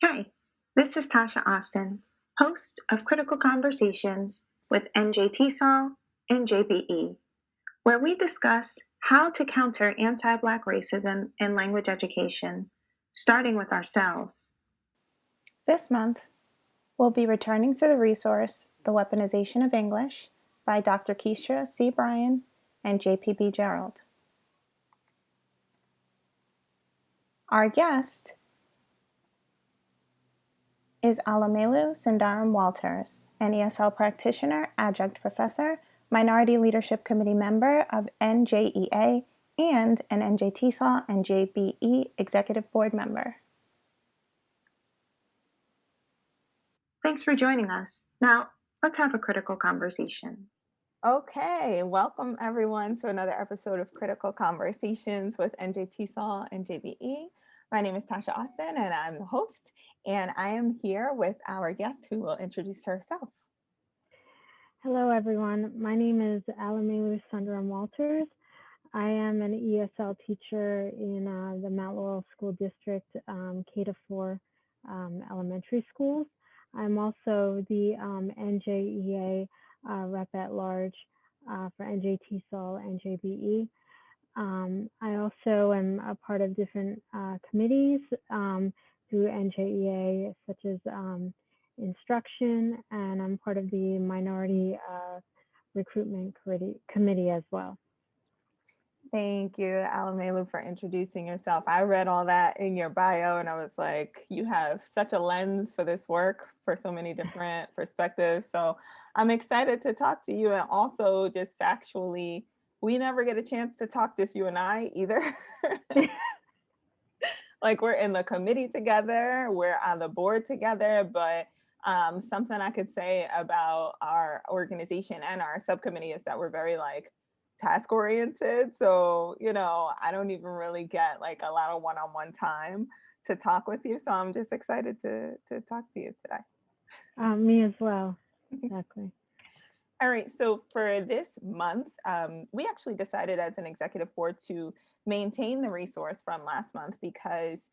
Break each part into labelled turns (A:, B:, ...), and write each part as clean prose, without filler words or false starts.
A: Hi, this is Tasha Austin, host of Critical Conversations with NJTESOL-NJBE, where we discuss how to counter anti-Black racism in language education, starting with ourselves.
B: This month, we'll be returning to the resource, The Weaponization of English, by Dr. Keisha C. Bryan and J.P.B. Gerald. Our guest is Alamelu Sundaram Walters, an ESL practitioner, adjunct professor, Minority Leadership Committee member of NJEA, and an NJTESOL-NJBE Executive Board member.
A: Thanks for joining us. Now, let's have a critical conversation.
C: Okay, welcome everyone to another episode of Critical Conversations with NJTESOL-NJBE. My name is Tasha Austin and I'm the host, and I am here with our guest who will introduce herself.
D: Hello everyone, my name is Alamelu Sundaram Walters. I am an ESL teacher in the Mount Laurel School District, K-4 elementary schools. I'm also the NJEA rep at large for NJTESOL-NJBE. I also am a part of different committees through NJEA, such as instruction, and I'm part of the Minority Recruitment Committee as well.
C: Thank you, Alamelu, for introducing yourself. I read all that in your bio and I was like, you have such a lens for this work for so many different perspectives. So I'm excited to talk to you. And also just factually, we never get a chance to talk, just you and I either. Like we're in the committee together, we're on the board together, but something I could say about our organization and our subcommittee is that we're very like task oriented. So, I don't even really get like a lot of one-on-one time to talk with you. So I'm just excited to talk to you today.
D: Me as well, exactly.
C: All right, so for this month, we actually decided as an executive board to maintain the resource from last month because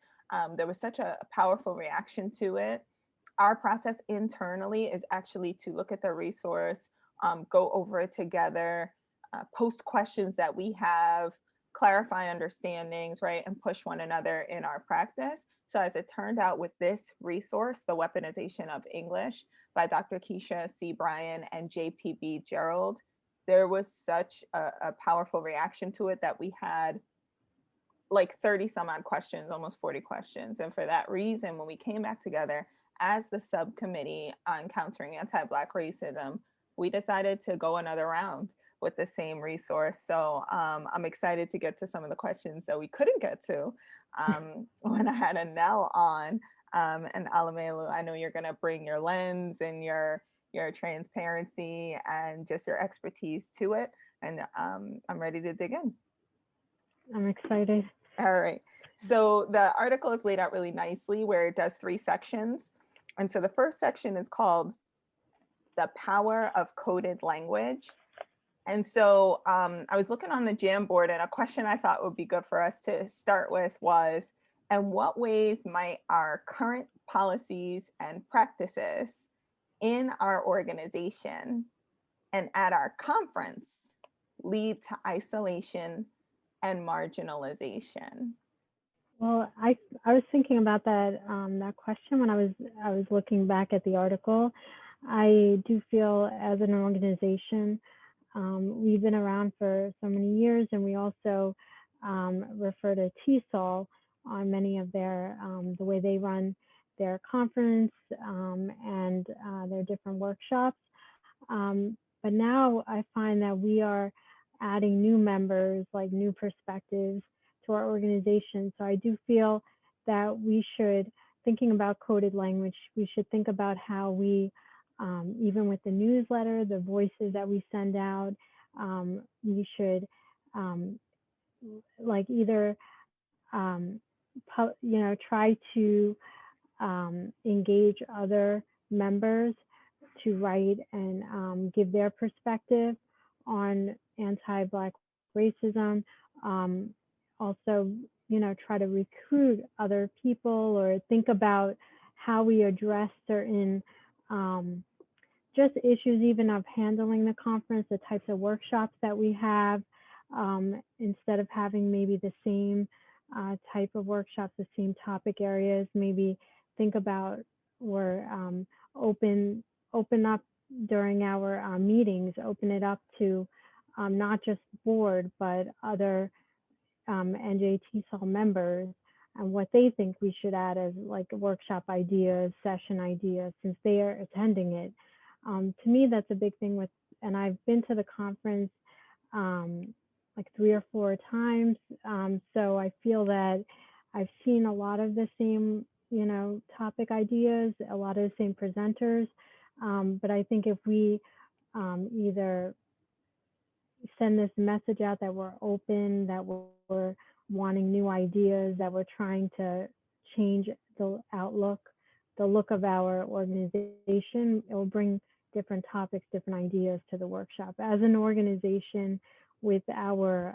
C: there was such a powerful reaction to it. Our process internally is actually to look at the resource, go over it together, post questions that we have, clarify understandings, right, and push one another in our practice. So as it turned out with this resource, The Weaponization of English by Dr. Keisha C. Bryan and J.P.B. Gerald, there was such a powerful reaction to it that we had like 30 some odd questions, almost 40 questions. And for that reason, when we came back together as the subcommittee on countering anti-Black racism, we decided to go another round with the same resource. So I'm excited to get to some of the questions that we couldn't get to when I had Anel on. And Alamelu, I know you're going to bring your lens and your transparency and just your expertise to it. And I'm ready to dig in.
D: I'm excited.
C: All right. So the article is laid out really nicely where it does 3 sections. And so the first section is called The Power of Coded Language. And so I was looking on the Jamboard, and a question I thought would be good for us to start with was, in what ways might our current policies and practices in our organization and at our conference lead to isolation and marginalization?
D: Well, I was thinking about that that question when I was looking back at the article. I do feel as an organization, we've been around for so many years, and we also refer to TESOL on many of their the way they run their conference and their different workshops. But now I find that we are adding new members, like new perspectives to our organization. So I do feel that we should, thinking about coded language, we should think about how we, even with the newsletter, the voices that we send out, we should like either, try to engage other members to write and give their perspective on anti-Black racism. Also, try to recruit other people or think about how we address certain just issues even of handling the conference, the types of workshops that we have, instead of having maybe the same type of workshops, the same topic areas, maybe think about or open up during our meetings, open it up to not just board, but other NJTESOL members and what they think we should add as like workshop ideas, session ideas, since they are attending it. To me, that's a big thing with, and I've been to the conference like 3 or 4 times. So I feel that I've seen a lot of the same, you know, topic ideas, a lot of the same presenters. But I think if we either send this message out that we're open, that we're wanting new ideas, that we're trying to change the outlook, the look of our organization, it will bring different topics, different ideas to the workshop. As an organization, with our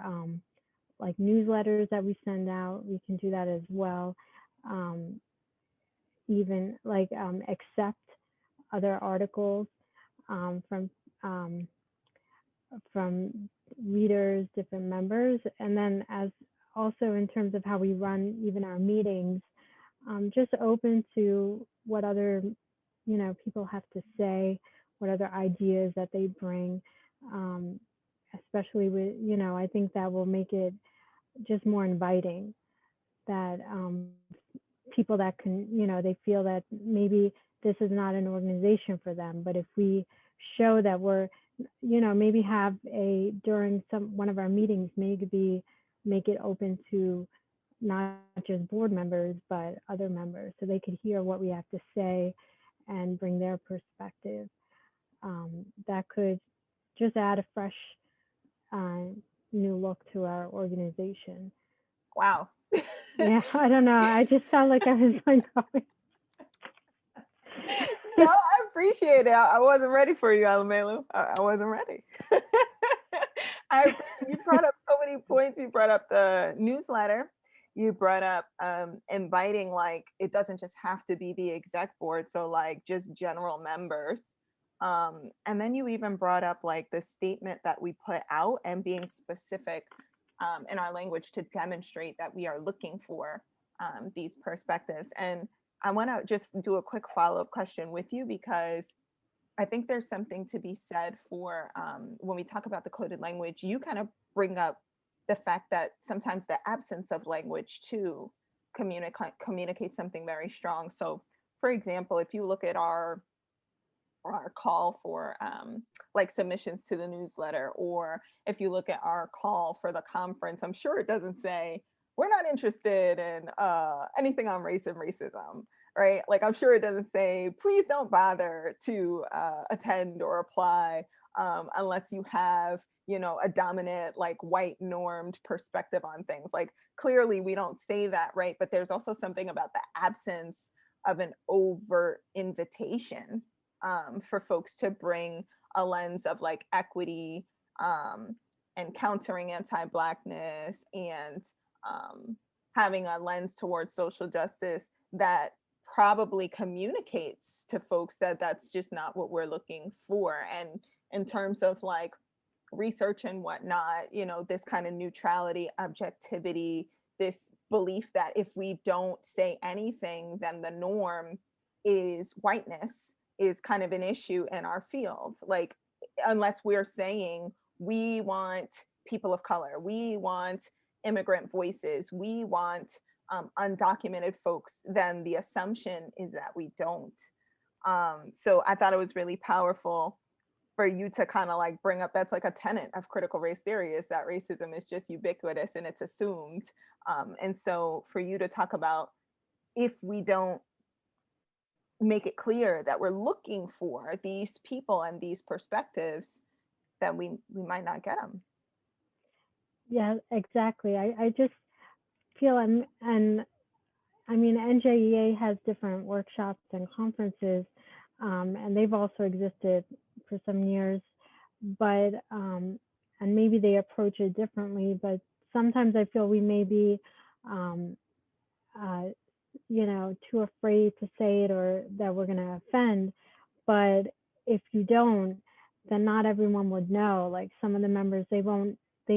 D: like newsletters that we send out, we can do that as well. Even like accept other articles from readers, different members, and then as also in terms of how we run even our meetings, just open to what other, you know, people have to say, what other ideas that they bring, especially with, you know, I think that will make it just more inviting, that people that can, you know, they feel that maybe this is not an organization for them, but if we show that we're, you know, maybe have a, during one of our meetings, maybe make it open to not just board members, but other members, so they could hear what we have to say and bring their perspective. That could just add a fresh new look to our organization.
C: Wow.
D: Yeah, I don't know. I just felt like I was like going.
C: No, I appreciate it. I wasn't ready for you, Alamelu. I wasn't ready. I appreciate you brought up so many points. You brought up the newsletter. You brought up inviting, like, it doesn't just have to be the exec board, so like just general members. And then you even brought up like the statement that we put out and being specific in our language to demonstrate that we are looking for these perspectives. And I want to just do a quick follow-up question with you, because I think there's something to be said for when we talk about the coded language, you kind of bring up the fact that sometimes the absence of language too communicates something very strong. So for example, if you look at our call for like submissions to the newsletter, or if you look at our call for the conference, I'm sure it doesn't say, we're not interested in anything on race and racism, right? Like, I'm sure it doesn't say, please don't bother to attend or apply unless you have, you know, a dominant, like, white normed perspective on things. Like, clearly we don't say that, right? But there's also something about the absence of an overt invitation for folks to bring a lens of like equity and countering anti-Blackness and having a lens towards social justice that probably communicates to folks that that's just not what we're looking for. And in terms of like research and whatnot, you know, this kind of neutrality, objectivity, this belief that if we don't say anything, then the norm is whiteness, is kind of an issue in our field. Like, unless we're saying we want people of color, we want immigrant voices, we want undocumented folks, then the assumption is that we don't. So I thought it was really powerful for you to kind of like bring up, that's like a tenet of critical race theory, is that racism is just ubiquitous and it's assumed. And so for you to talk about, if we don't make it clear that we're looking for these people and these perspectives, then we might not get them.
D: Yeah, exactly. I just feel, and I mean, NJEA has different workshops and conferences, and they've also existed for some years, but and maybe they approach it differently, but sometimes I feel we may be too afraid to say it or that we're going to offend. But if you don't, then not everyone would know. Like some of the members, they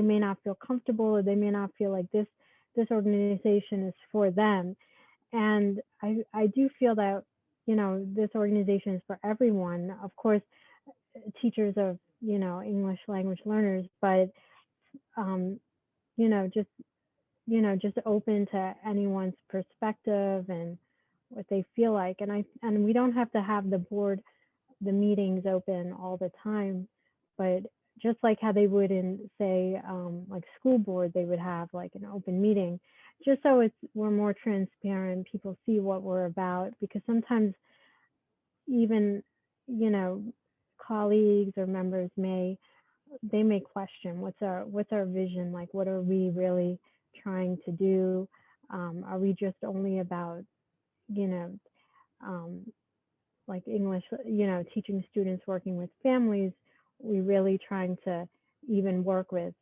D: may not feel comfortable, or they may not feel like this organization is for them. And I do feel that, this organization is for everyone. Of course, teachers of, English language learners, but, just, just open to anyone's perspective and what they feel like. And we don't have to have the meetings open all the time, but just like how they would in, say, like school board, they would have like an open meeting, just so we're more transparent, people see what we're about, because sometimes even, colleagues or members may question what's our vision, like what are we really trying to do, are we just only about, you know, um, like English, teaching students, working with families, we really trying to even work with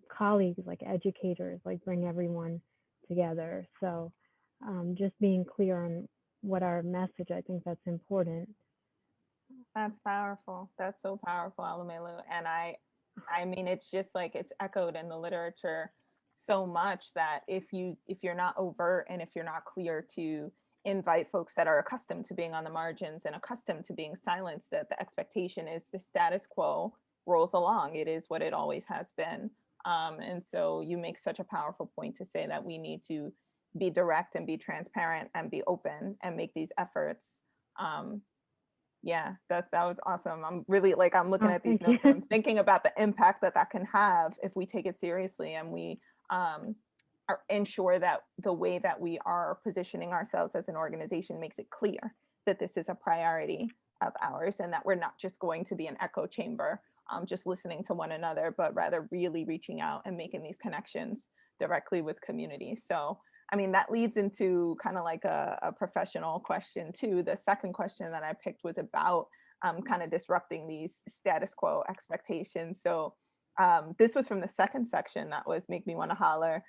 D: colleagues, like educators, like bring everyone together. So just being clear on what our message, I think that's important.
C: That's powerful. That's so powerful, Alamelu. And I mean, it's just like it's echoed in the literature so much that if you're not overt and if you're not clear to invite folks that are accustomed to being on the margins and accustomed to being silenced, that the expectation is the status quo rolls along. It is what it always has been. And so you make such a powerful point to say that we need to be direct and be transparent and be open and make these efforts. Yeah, that was awesome. I'm really like, I'm looking at these
D: Thank you.
C: notes and I'm thinking about the impact that can have if we take it seriously and we ensure that the way that we are positioning ourselves as an organization makes it clear that this is a priority of ours and that we're not just going to be an echo chamber, just listening to one another, but rather really reaching out and making these connections directly with community. So I mean, that leads into kind of like a professional question too. The second question that I picked was about kind of disrupting these status quo expectations. So this was from the second section that was Make Me Want to Holler,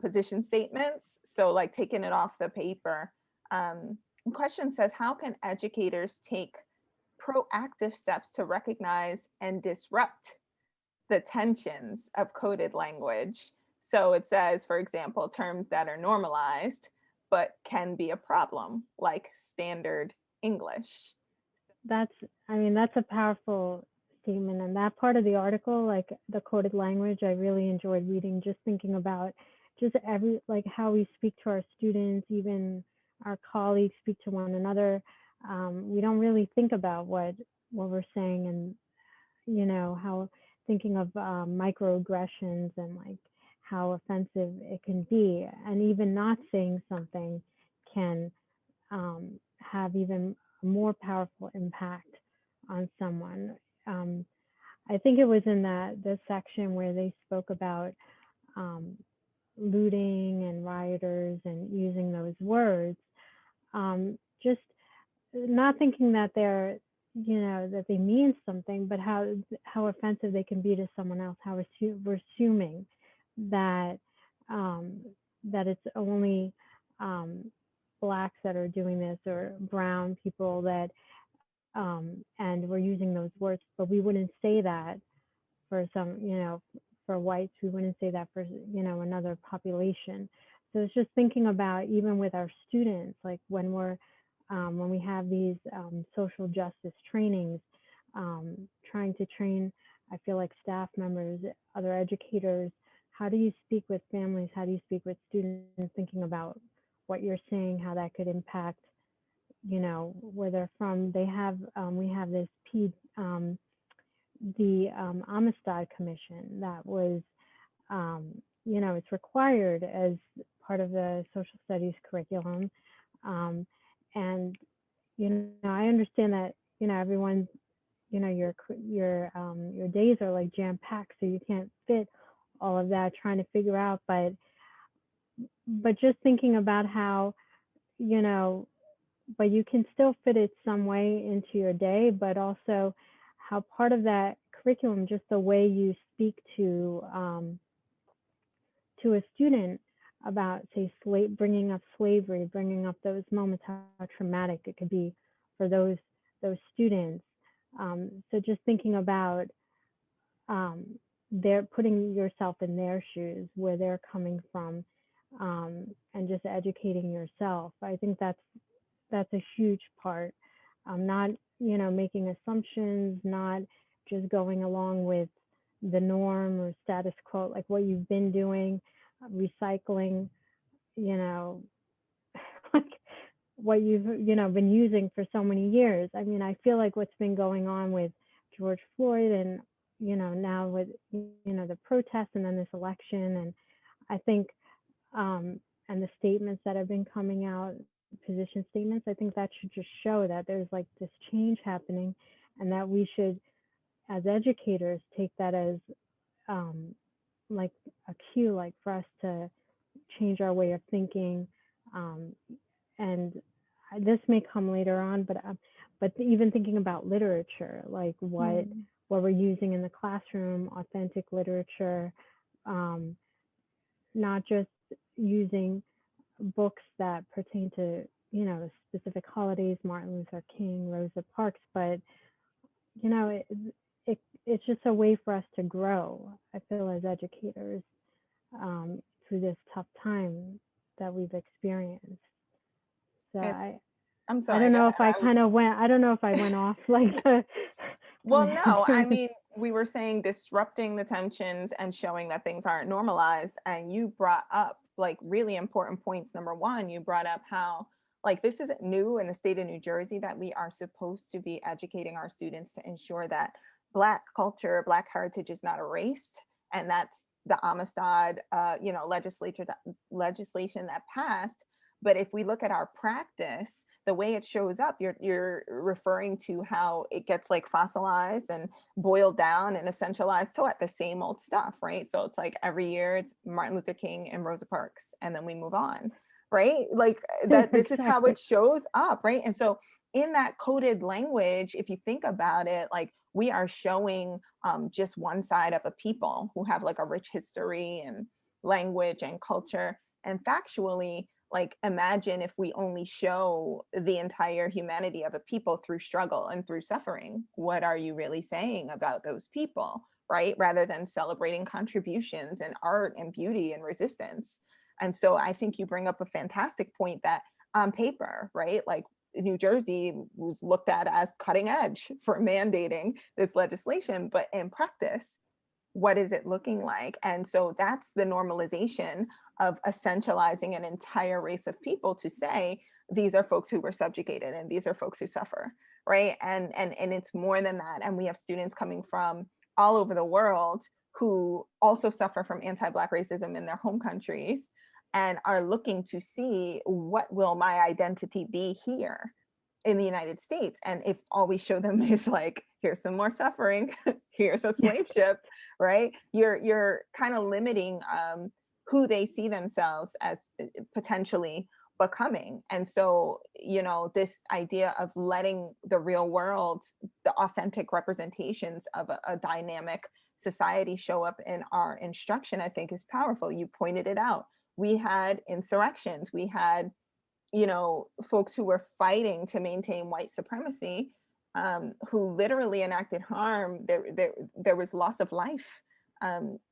C: position statements. So like taking it off the paper. The question says, how can educators take proactive steps to recognize and disrupt the tensions of coded language? So it says, for example, terms that are normalized but can be a problem, like standard English.
D: That's a powerful statement. And that part of the article, like the coded language, I really enjoyed reading, just thinking about just like how we speak to our students, even our colleagues speak to one another. We don't really think about what we're saying, and how thinking of microaggressions and like how offensive it can be, and even not saying something can have even a more powerful impact on someone. I think it was in the section where they spoke about looting and rioters and using those words, just not thinking that they're, that they mean something, but how offensive they can be to someone else, how we're assuming that that it's only Blacks that are doing this, or brown people that, and we're using those words, but we wouldn't say that for some, for whites, we wouldn't say that for, another population. So it's just thinking about, even with our students, like when we have these social justice trainings, trying to train, I feel like staff members, other educators, how do you speak with families? How do you speak with students, thinking about what you're saying, how that could impact, where they're from. They have, we have this the Amistad Commission that was, it's required as part of the social studies curriculum. And, I understand that, everyone's, your days are like jam-packed, so you can't fit all of that, trying to figure out, but just thinking about how, but you can still fit it some way into your day, but also how part of that curriculum, just the way you speak to a student, about, say, bringing up slavery, bringing up those moments, how traumatic it could be for those students. So just thinking about um, they're putting yourself in their shoes, where they're coming from, and just educating yourself. I think that's a huge part. Not, making assumptions, not just going along with the norm or status quo, like what you've been doing, recycling, you know, like what you've, been using for so many years. I mean, I feel like what's been going on with George Floyd and, now with, the protests and then this election. And I think, and the statements that have been coming out, position statements, I think that should just show that there's like this change happening, and that we should, as educators, take that as like a cue, like for us to change our way of thinking. Um, and this may come later on, but even thinking about literature, like what we're using in the classroom, authentic literature, not just using books that pertain to, specific holidays, Martin Luther King, Rosa Parks, but it's just a way for us to grow, I feel, as educators, through this tough time that we've experienced. So
C: I'm
D: I
C: sorry,
D: don't
C: go
D: know
C: ahead.
D: if I don't know if I went off like the.
C: Well, no, I mean, we were saying disrupting the tensions and showing that things aren't normalized. And you brought up like really important points. Number one, you brought up how like this isn't new in the state of New Jersey, that we are supposed to be educating our students to ensure that Black culture, Black heritage is not erased. And that's the Amistad, legislation that passed. But if we look at our practice, the way it shows up, you're referring to how it gets like fossilized and boiled down and essentialized to what? The same old stuff, right? So it's like every year it's Martin Luther King and Rosa Parks, and then we move on, right? Like that, this is how it shows up, right? And so in that coded language, if you think about it, like we are showing just one side of a people who have like a rich history and language and culture. And factually, like imagine if we only show the entire humanity of a people through struggle and through suffering. What are you really saying about those people, right? Rather than celebrating contributions and art and beauty and resistance. And so I think you bring up a fantastic point that on paper, right, like New Jersey was looked at as cutting edge for mandating this legislation, but in practice, what is it looking like? And so that's the normalization of essentializing an entire race of people to say, these are folks who were subjugated and these are folks who suffer, right? And it's more than that. And we have students coming from all over the world who also suffer from anti-Black racism in their home countries and are looking to see, what will my identity be here in the United States? And if all we show them is like, here's some more suffering, here's a slave ship, right? You're kind of limiting who they see themselves as potentially becoming. And so, this idea of letting the real world, the authentic representations of a dynamic society show up in our instruction, I think is powerful. You pointed it out. We had insurrections, we had folks who were fighting to maintain white supremacy, who literally enacted harm. There was loss of life.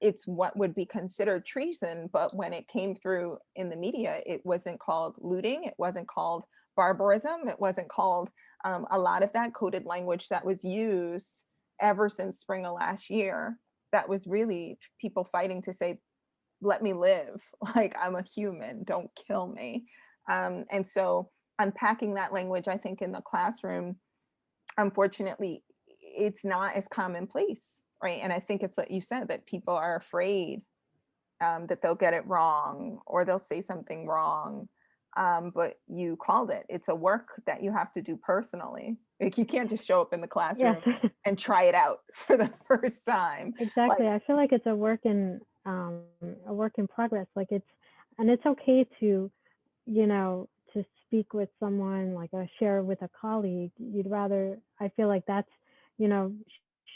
C: It's what would be considered treason, but when it came through in the media, it wasn't called looting, it wasn't called barbarism, it wasn't called a lot of that coded language that was used ever since spring of last year. That was really people fighting to say, let me live, like I'm a human, don't kill me. And so unpacking that language, I think in the classroom, unfortunately, it's not as commonplace, right? And I think it's like you said, that people are afraid that they'll get it wrong or they'll say something wrong. But you called it. It's a work that you have to do personally. Like you can't just show up in the classroom and try it out for the first time.
D: Exactly. Like, I feel like it's a work in progress. Like it's okay to, to speak with someone, like share with a colleague. I feel like that's,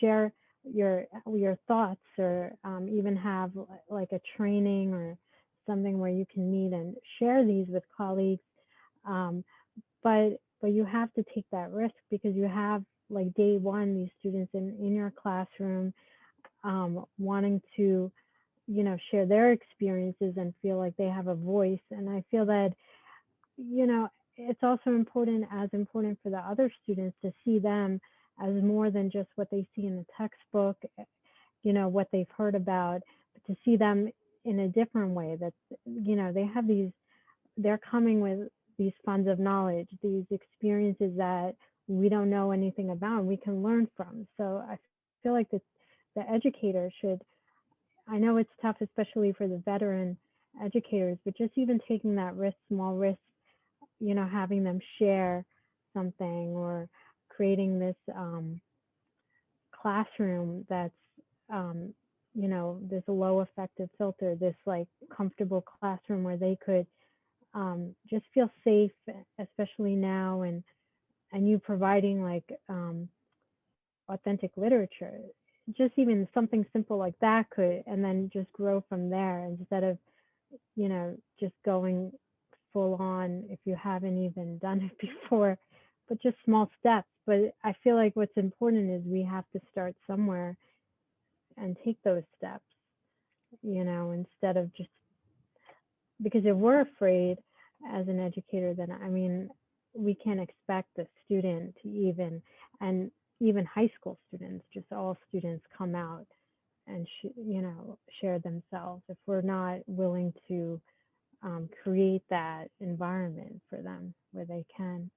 D: share your thoughts, or even have like a training or something where you can meet and share these with colleagues. Um, but you have to take that risk because you have, like, day one, these students in your classroom wanting to, share their experiences and feel like they have a voice. And I feel that, it's also important for the other students to see them as more than just what they see in the textbook, what they've heard about, but to see them in a different way, that, they have they're coming with these funds of knowledge, these experiences that we don't know anything about and we can learn from. So I feel like the educator should, I know it's tough, especially for the veteran educators, but just even taking that risk, small risk, having them share something or creating this classroom that's, this low effective filter, this like comfortable classroom where they could just feel safe, especially now, and you providing like authentic literature, just even something simple like that could, and then just grow from there instead of, just going full on if you haven't even done it before, but just small steps. But I feel like what's important is we have to start somewhere and take those steps, instead of just, because if we're afraid as an educator, then I mean, we can't expect the student to and even high school students, just all students come out and share themselves if we're not willing to create that environment for them where they can.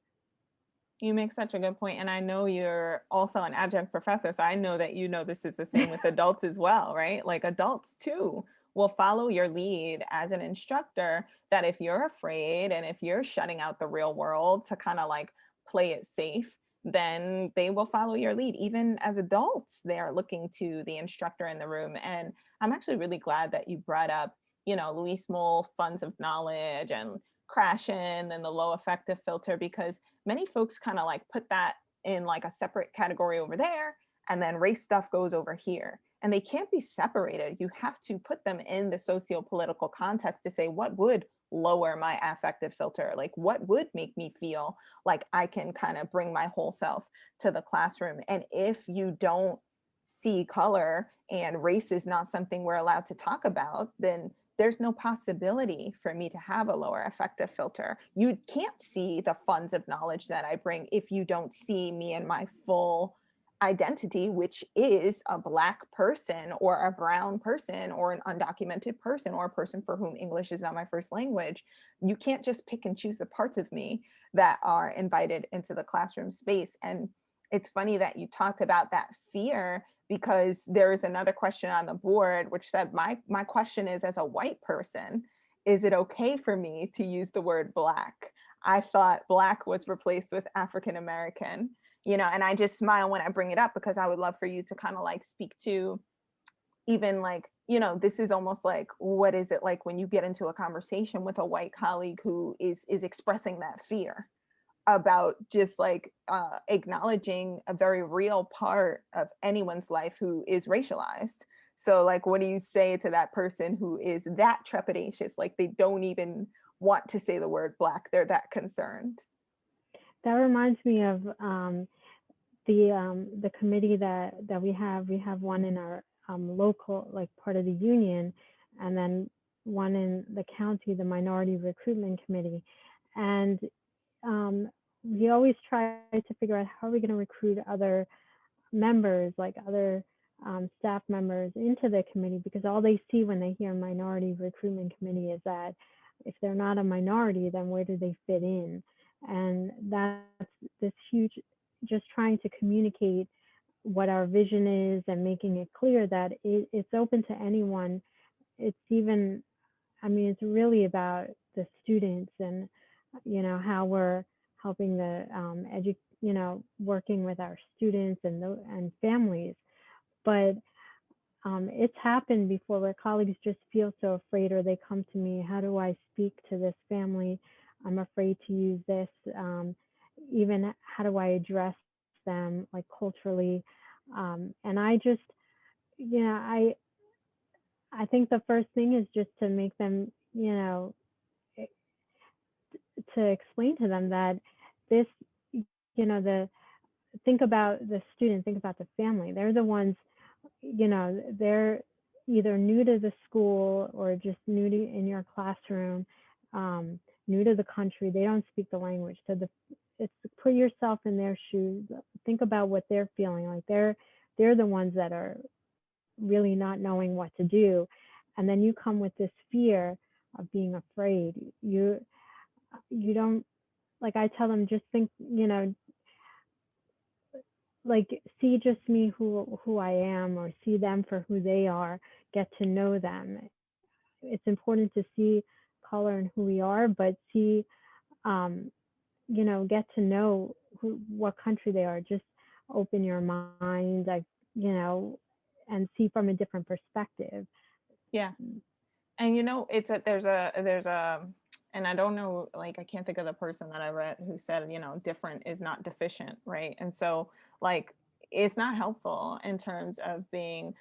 C: You make such a good point, and I know you're also an adjunct professor, so I know that this is the same with adults as well, right? Like adults too will follow your lead as an instructor, that if you're afraid and if you're shutting out the real world to kind of like play it safe, then they will follow your lead. Even as adults, they're looking to the instructor in the room. And I'm actually really glad that you brought up, Louise Moll's funds of knowledge and crash in and the low effective filter, because many folks kind of like put that in like a separate category over there, and then race stuff goes over here. And they can't be separated. You have to put them in the socio-political context to say, what would lower my affective filter? Like, what would make me feel like I can kind of bring my whole self to the classroom? And if you don't see color and race is not something we're allowed to talk about, then there's no possibility for me to have a lower effective filter. You can't see the funds of knowledge that I bring if you don't see me in my full identity, which is a Black person or a brown person or an undocumented person or a person for whom English is not my first language. You can't just pick and choose the parts of me that are invited into the classroom space. And it's funny that you talked about that fear, because there is another question on the board which said, my question is, as a white person, is it okay for me to use the word Black? I thought Black was replaced with African American, and I just smile when I bring it up, because I would love for you to kind of like speak to even like, this is almost like, what is it like when you get into a conversation with a white colleague who is expressing that fear about just like acknowledging a very real part of anyone's life who is racialized. So like, what do you say to that person who is that trepidatious? Like they don't even want to say the word Black. They're that concerned.
D: That reminds me of the committee that we have. We have one in our local, like part of the union, and then one in the county, the Minority Recruitment Committee. And we always try to figure out how are we going to recruit other members, like other staff members into the committee, because all they see when they hear Minority Recruitment Committee is that if they're not a minority, then where do they fit in? And that's this huge, just trying to communicate what our vision is and making it clear that it's open to anyone. It's even, I mean, it's really about the students and, how we're helping the working with our students and families. But it's happened before where colleagues just feel so afraid, or they come to me, how do I speak to this family? I'm afraid to use this. Even how do I address them, like culturally? And I just, I think the first thing is just to make them, you know, eh, to explain to them that this, the think about the student, think about the family. They're the ones, they're either new to the school or just new to in your classroom, new to the country. They don't speak the language. So it's put yourself in their shoes. Think about what they're feeling like. They're the ones that are really not knowing what to do. And then you come with this fear of being afraid. You don't, like I tell them, just think, like see just me who I am, or see them for who they are, get to know them. It's important to see color and who we are, but see, get to know what country they are. Just open your mind, like, and see from a different perspective.
C: Yeah. And there's a and I don't know, like I can't think of the person that I read who said, different is not deficient, right? And so like it's not helpful in terms of being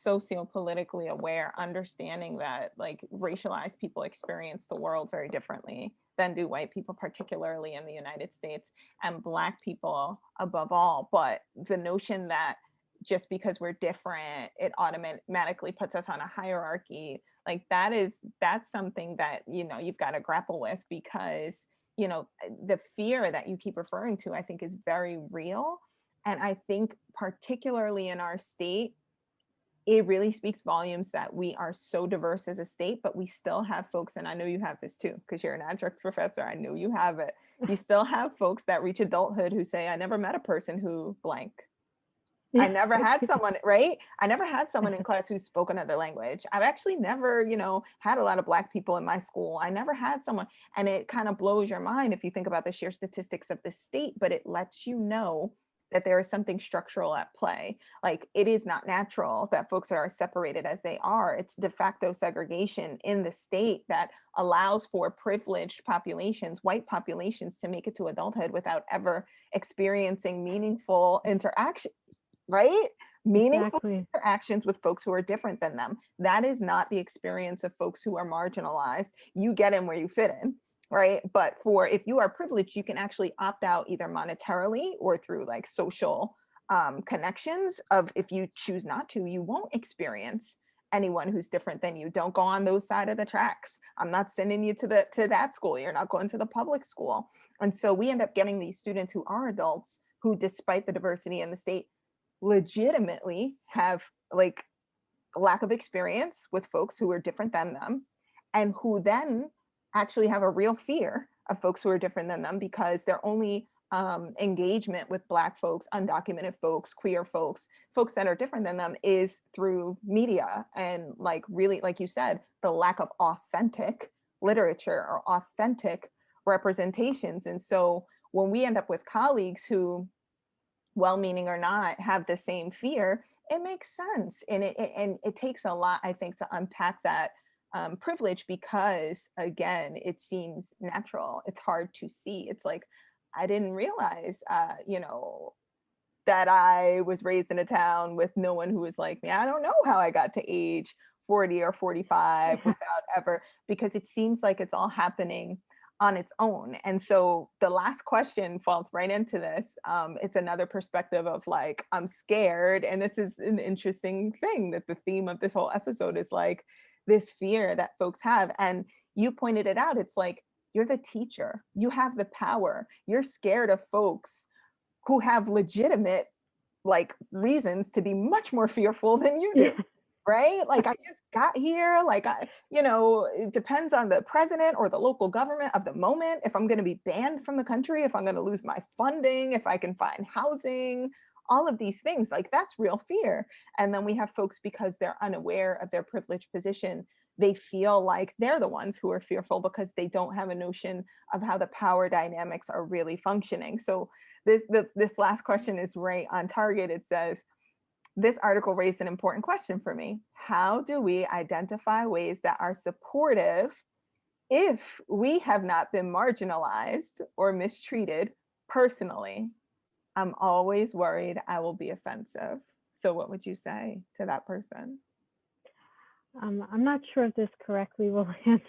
C: sociopolitically aware, understanding that like racialized people experience the world very differently than do white people, particularly in the United States, and Black people above all. But the notion that just because we're different, it automatically puts us on a hierarchy, like that's something that, you've got to grapple with, because, the fear that you keep referring to, I think is very real. And I think particularly in our state, it really speaks volumes that we are so diverse as a state, but we still have folks, and I know you have this too, because you're an adjunct professor, I know you have it. You still have folks that reach adulthood who say, I never met a person who blank. I never had someone, right? I never had someone in class who spoke another language. I've actually never, had a lot of Black people in my school. I never had someone, and it kind of blows your mind if you think about the sheer statistics of the state, but it lets you know that there is something structural at play. Like it is not natural that folks are separated as they are. It's de facto segregation in the state that allows for privileged populations, white populations, to make it to adulthood without ever experiencing meaningful interaction, right? Meaningful
D: Exactly.
C: interactions with folks who are different than them. That is not the experience of folks who are marginalized. You get in where you fit in, right? But if you are privileged, you can actually opt out either monetarily or through like social connections. Of if you choose not to, you won't experience anyone who's different than you. Don't go on those side of the tracks. I'm not sending you to that school. You're not going to the public school. And so we end up getting these students who are adults who, despite the diversity in the state, legitimately have like lack of experience with folks who are different than them, and who then actually have a real fear of folks who are different than them, because their only engagement with Black folks, undocumented folks, queer folks, folks that are different than them, is through media. And like really, like you said, the lack of authentic literature or authentic representations. And so when we end up with colleagues who, well-meaning or not, have the same fear, it makes sense. And it takes a lot, I think, to unpack that privilege, because again, it seems natural. It's hard to see. It's like, I didn't realize, that I was raised in a town with no one who was like me. I don't know how I got to age 40 or 45 without ever, because it seems like it's all happening on its own. And so the last question falls right into this. It's another perspective of like, I'm scared. And this is an interesting thing, that the theme of this whole episode is like this fear that folks have. And you pointed it out. It's like, you're the teacher. You have the power. You're scared of folks who have legitimate like reasons to be much more fearful than you do. Right? Like I just got here, like it depends on the president or the local government of the moment if I'm going to be banned from the country, if I'm going to lose my funding, if I can find housing, all of these things. Like that's real fear. And then we have folks, because they're unaware of their privileged position, they feel like they're the ones who are fearful because they don't have a notion of how the power dynamics are really functioning. So this last question is right on target. It says, this article raised an important question for me. How do we identify ways that are supportive if we have not been marginalized or mistreated personally? I'm always worried I will be offensive. So what would you say to that person?
D: I'm not sure if this correctly will answer,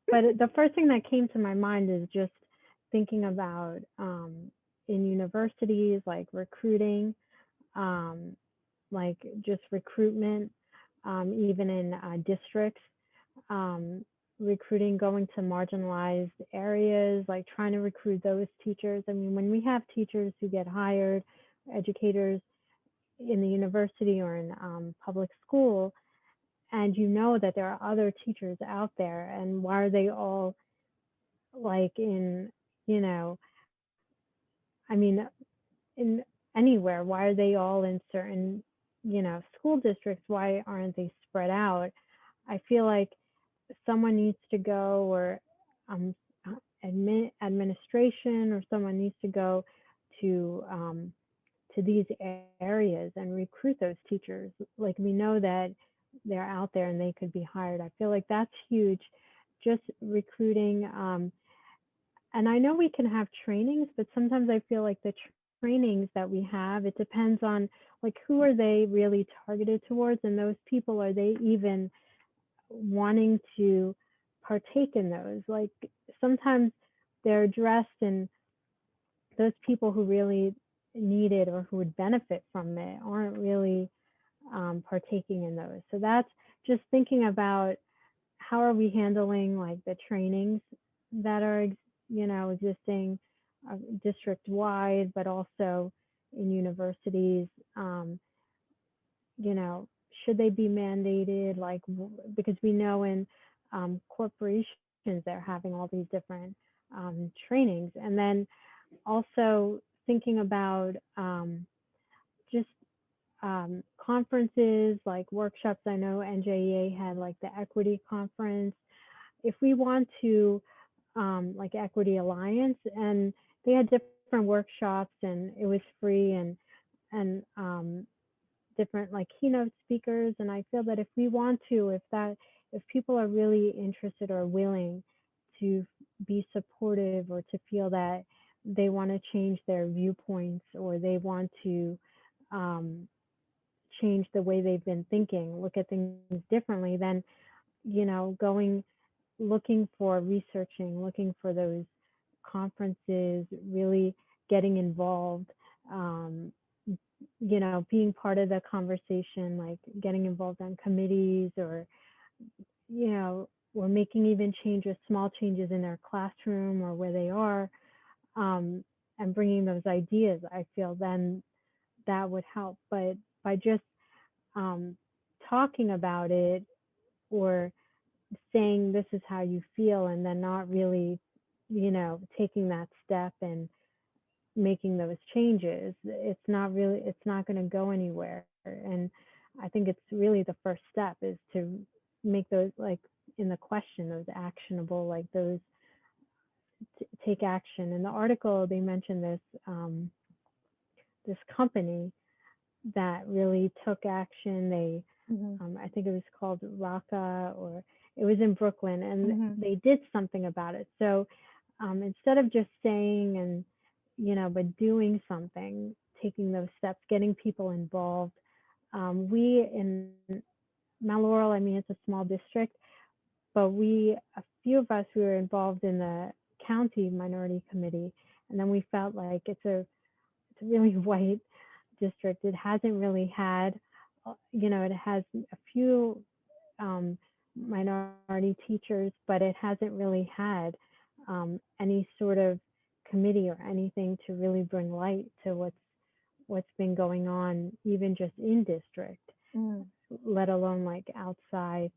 D: but the first thing that came to my mind is just thinking about in universities, like recruiting, um, like just recruitment, even in districts, um, recruiting, going to marginalized areas, like trying to recruit those teachers. I mean, when we have teachers who get hired, educators in the university or in public school, and you know that there are other teachers out there, and why are they all like in, you know, I mean, in anywhere, why are they all in certain, school districts? Why aren't they spread out? I feel like someone needs to go, or um, administration, or someone needs to go to these areas and recruit those teachers. Like, we know that they're out there and they could be hired. I feel like that's huge. Just recruiting. And I know we can have trainings, but sometimes I feel like the trainings that we have, it depends on like who are they really targeted towards, and those people, are they even wanting to partake in those? Like, sometimes they're addressed, and those people who really need it or who would benefit from it aren't really partaking in those. So that's just thinking about how are we handling like the trainings that are existing district wide, but also in universities. You know, should they be mandated? Like, because we know in corporations they're having all these different trainings, and then also thinking about just conferences, like workshops. I know NJEA had like the equity conference. If we want to, like Equity Alliance, and they had different workshops, and it was free, and different like keynote speakers. And I feel that if we want to, if people are really interested or willing to be supportive, or to feel that they want to change their viewpoints, or they want to um, change the way they've been thinking, look at things differently, then, going, looking for researching, looking for those conferences, really getting involved, um, being part of the conversation, like getting involved on committees, or making even changes, small changes in their classroom or where they are, um, and bringing those ideas. I feel then that would help. But by just um, talking about it, or saying this is how you feel, and then not really, taking that step and making those changes, it's not going to go anywhere. And I think it's really the first step is to make those, like in the question, those actionable, like those take action. In the article, they mentioned this company that really took action. They, I think it was called Raka, or it was in Brooklyn, and they did something about it. So instead of just saying and, but doing something, taking those steps, getting people involved. We in Mount Laurel, I mean, it's a small district, but a few of us, we were involved in the county minority committee, and then we felt like it's a really white district. It hasn't really had, it has a few minority teachers, but it hasn't really had any sort of committee or anything to really bring light to what's been going on, even just in district, let alone like outside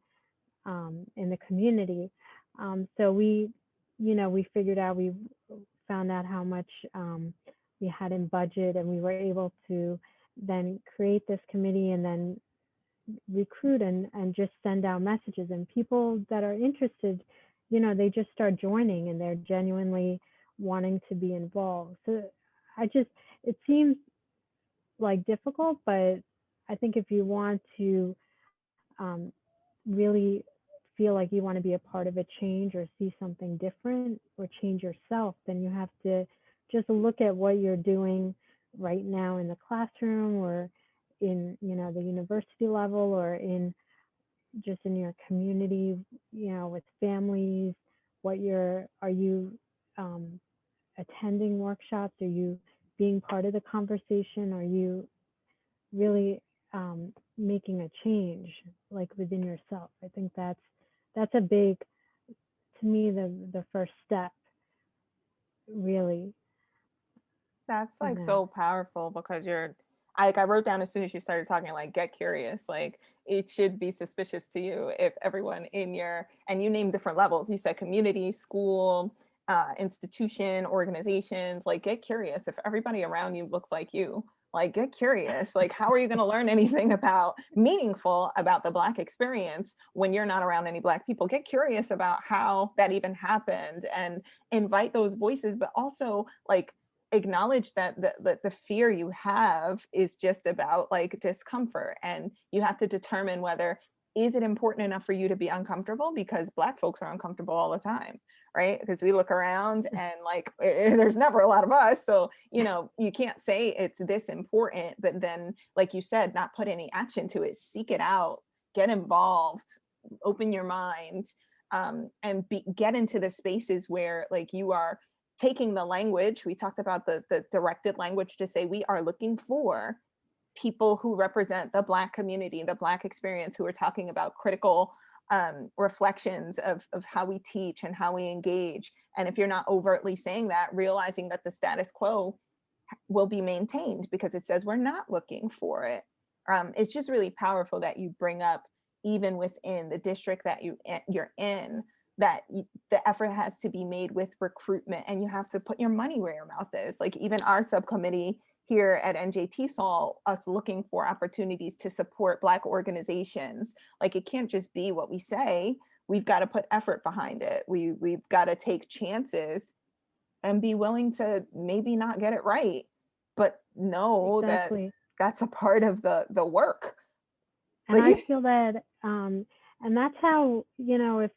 D: in the community. So we figured out, we found out how much we had in budget, and we were able to then create this committee, and then recruit and just send out messages, and people that are interested, they just start joining, and they're genuinely wanting to be involved. So it seems like difficult, but I think if you want to really feel like you want to be a part of a change, or see something different, or change yourself, then you have to just look at what you're doing right now in the classroom, or in the university level, or in just in your community, with families, are you attending workshops? Are you being part of the conversation? Are you really making a change like within yourself? I think that's a big, to me, the first step, really.
C: That's like
D: Yeah,
C: so powerful because I wrote down as soon as you started talking, like, get curious. Like, it should be suspicious to you if everyone in and you named different levels. You said community, school, institution, organizations, like, get curious. If everybody around you looks like you, like, get curious. Like, how are you going to learn anything meaningful about the Black experience when you're not around any Black people? Get curious about how that even happened and invite those voices, but also like acknowledge that the fear you have is just about like discomfort, and you have to determine whether is it important enough for you to be uncomfortable, because Black folks are uncomfortable all the time, right? Because we look around and like there's never a lot of us, so you can't say it's this important, but then like you said, not put any action to it. Seek it out, get involved, open your mind, and get into the spaces where like you are taking the language. We talked about the directed language to say we are looking for people who represent the Black community, the Black experience, who are talking about critical reflections of how we teach and how we engage. And if you're not overtly saying that, realizing that the status quo will be maintained because it says we're not looking for it. It's just really powerful that you bring up, even within the district that you're in, that the effort has to be made with recruitment, and you have to put your money where your mouth is. Like even our subcommittee here at NJTESOL, us looking for opportunities to support Black organizations. Like it can't just be what we say. We've got to put effort behind it. We've got to take chances and be willing to maybe not get it right, but know that
D: exactly.
C: that's a part of the work.
D: And I
C: Like,
D: feel that, and that's how, if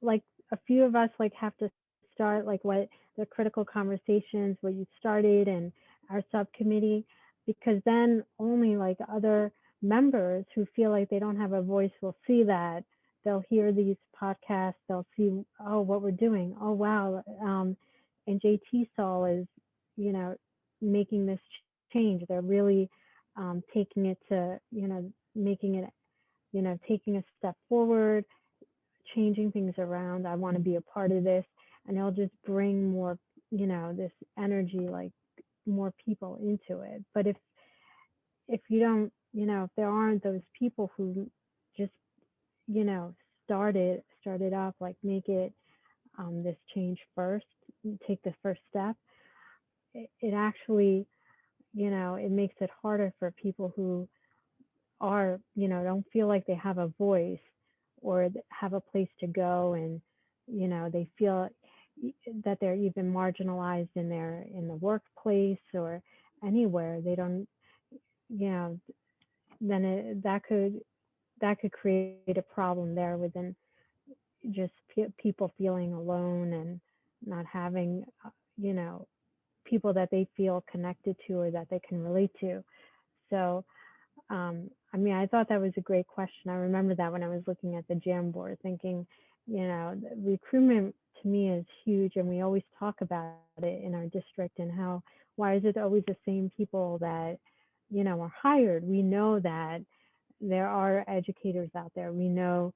D: like a few of us like have to start like what the critical conversations, what you started and our subcommittee, because then only like other members who feel like they don't have a voice will see that. They'll hear these podcasts, they'll see, oh, what we're doing. Oh, wow. And JT is, making this change. They're really taking it to, making it, taking a step forward, changing things around. I want to be a part of this. And it'll just bring more, this energy, like more people into it. But if you don't, if there aren't those people who just, you know, started up, like make it this change first, take the first step, it actually, it makes it harder for people who are, don't feel like they have a voice or have a place to go, and they feel that they're even marginalized in the workplace or anywhere. They don't, then that could create a problem there within just people feeling alone and not having you know people that they feel connected to or that they can relate to. So I mean, I thought that was a great question. I remember that when I was looking at the Jamboard, thinking, recruitment to me is huge, and we always talk about it in our district and how, why is it always the same people that, are hired? We know that there are educators out there. We know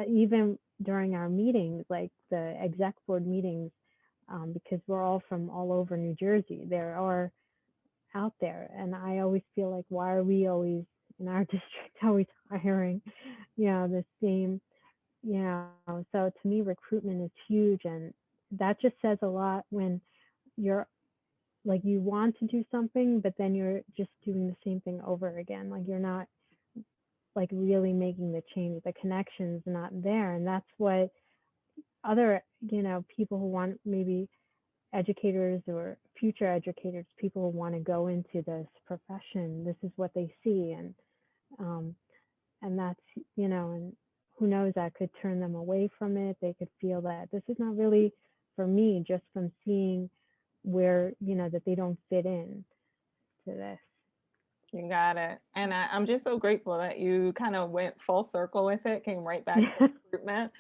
D: even during our meetings, like the exec board meetings, because we're all from all over New Jersey, there are out there. And I always feel like, why are we always in our district always hiring, the same, so to me, recruitment is huge. And that just says a lot when you're like, you want to do something, but then you're just doing the same thing over again. Like you're not like really making the change, the connection's not there. And that's what other, people who want, maybe educators or future educators, people who want to go into this profession, this is what they see. Um, and that's, and who knows, that could turn them away from it. They could feel that this is not really for me, just from seeing where, that they don't fit in to this.
C: You got it. And I'm just so grateful that you kind of went full circle with it, came right back to recruitment,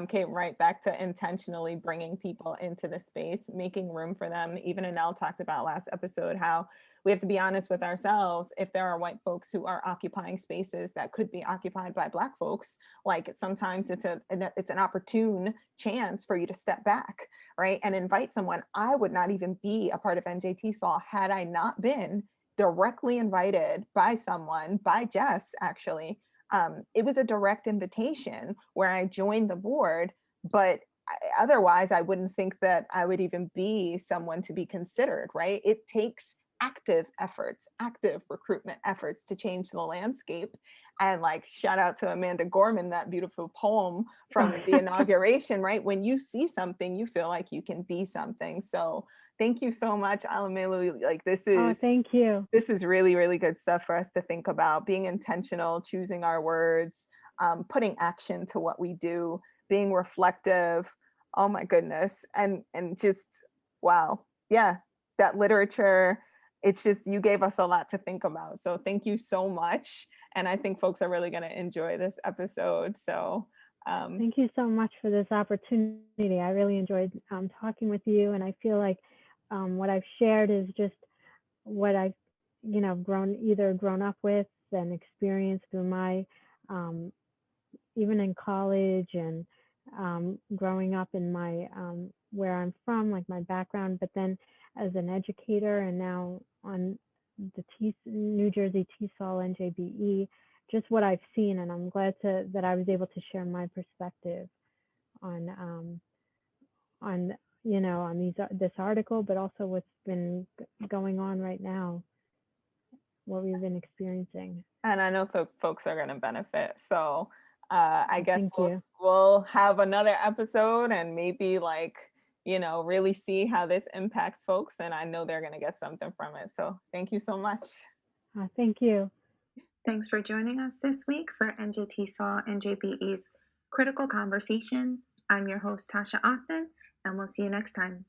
C: came right back to intentionally bringing people into the space, making room for them. Even Anel talked about last episode how we have to be honest with ourselves. If there are white folks who are occupying spaces that could be occupied by Black folks, like sometimes it's an opportune chance for you to step back, right, and invite someone. I would not even be a part of NJTESOL had I not been directly invited by someone, by Jess, actually. It was a direct invitation where I joined the board, but otherwise, I wouldn't think that I would even be someone to be considered, right? It takes active efforts, active recruitment efforts to change the landscape. And like, shout out to Amanda Gorman, that beautiful poem from the inauguration, right? When you see something, you feel like you can be something. So thank you so much, Alamelu. Like
D: Oh, thank you.
C: this is really, really good stuff for us to think about, being intentional, choosing our words, putting action to what we do, being reflective. Oh my goodness. And just, wow. Yeah, that literature, it's just, you gave us a lot to think about. So thank you so much. And I think folks are really going to enjoy this episode. So
D: thank you so much for this opportunity. I really enjoyed talking with you, and I feel like what I've shared is just what I've, grown up with and experienced through my, even in college and growing up in my, where I'm from, like my background, but then as an educator and now on the New Jersey TESOL-NJBE, just what I've seen, and I'm glad that I was able to share my perspective on on this article, but also what's been going on right now, what we've been experiencing.
C: and I know folks are going to benefit. So I guess
D: Thank you.
C: we'll have another episode and maybe like, really see how this impacts folks. And I know they're going to get something from it. So thank you so much.
D: Thank you.
A: Thanks for joining us this week for NJTESOL-NJBE's Critical Conversation. I'm your host, Tasha Austin, and we'll see you next time.